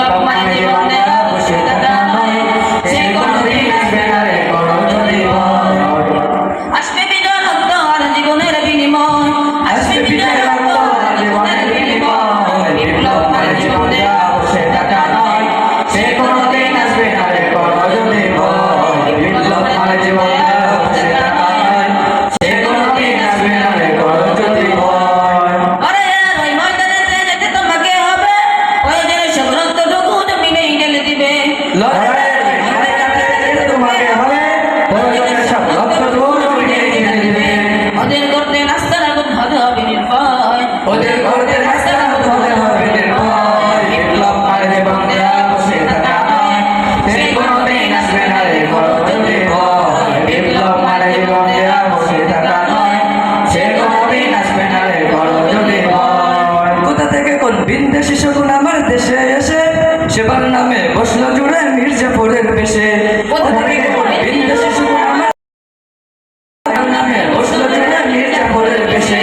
বিপ্লব মানে জীবন দেয়া বসে থাকা নয়, সে কোনোদিন আসবে না রে করো যদি ভয়। আসবে বিজয় রক্ত আর জীবনের বিনিময়, আসবে বিজয় রক্ত আর জীবনের বিনিময়। বিপ্লব মানে জীবন দেয়া বসে থাকা নয়, সে কোনোদিন আসবে না রে করো যদি ভয়। বিপ্লব মানে জীবন দেয়া বসে থাকা নয়, সে কোনোদিন আসবে না রে করো যদি ভয়। আরে ওই ময়দানেতে যেতে তোমাকে হবে, প্রয়োজনে সব রক্তটুকু জমিনেই ঢেলে দিবে। লড়াইয়ের ময়দানে যেতে তোমাকে হবে, প্রয়োজনে সব রক্তটুকু জমিনেই ঢেলে দিবে। ওদের করতে নাস্তা না হতে হবে নির্ভয়, ওদের করতে নাস্তা না হতে হবে নির্ভয়। বিপ্লব মানে জীবন দেয়া বসে থাকা নয়, সে কোনোদিন আসবে না রে করো যদি ভয়। বিপ্লব মানে জীবন দেয়া বসে থাকা নয়, সে কোনোদিন আসবে না রে করো যদি ভয়। কোথা থেকে কোন বিন্দেশি শকুন আমার দেশে এসে সেবার নামে বসলো জুড়ে মির্জাপুরের বেশে। কোথা থেকে কোন বিন্দেশি শকুন আমার নামে বসলো জুড়ে মির্জাপুরের বেশে।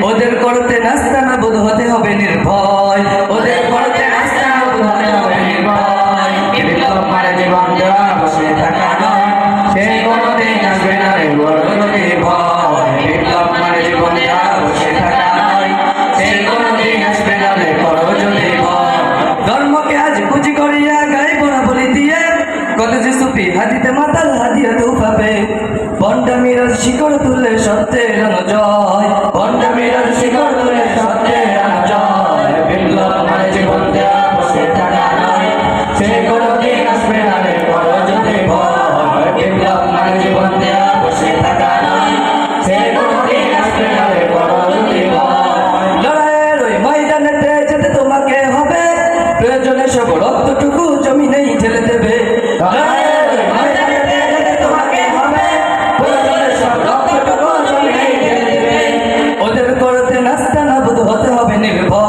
ওদের করতে নাস্তা না বোধ হতে হবে নির্ভয়, ওদের করতে নাস্তা না হতে হবে নির্ভয়। বিপ্লব মানে জীবন দেয়া বসে থাকা নয়, সে কোনোদিন আসবে না রে করো যদি ভয়। বিপ্লব মানে জীবন দেয়া বসে থাকা নয়, সে কোনোদিন আসবে না রে করো যদি ভয়। ধর্মকে আজ পুঁজি করিয়া গাইব না বলি দিয়ে, কত যে সুফি হাদিতে মাতাল হাদিয়া তো পাবে। বন্ডামির শিকড় তুলে সত্যের জয়, বন্ডামির শিকড় তুলে সত্যের জয়। বিপ্লব মানে জীবন দেয়া বসে থাকা নয়, সে কোনোদিন আসবে না রে করো যদি ভয়। বিপ্লব মানে জীবন দেয়া বসে থাকা নয়, সে কোনোদিন আসবে না রে করো যদি ভয়। লড়াইয়ের ওই ময়দানেতে যেতে তোমাকে হবে, প্রয়োজনে সব রক্তটুকু জমিনেই ঢেলে দেবে। লড়াইয়ের ওই ময়দানেতে যেতে তোমাকে হবে, প্রয়োজনে সব রক্তটুকু জমিনেই ঢেলে দিবে। ওদের করতে নাস্তা না বোধ হতে হবে নির্ভয়,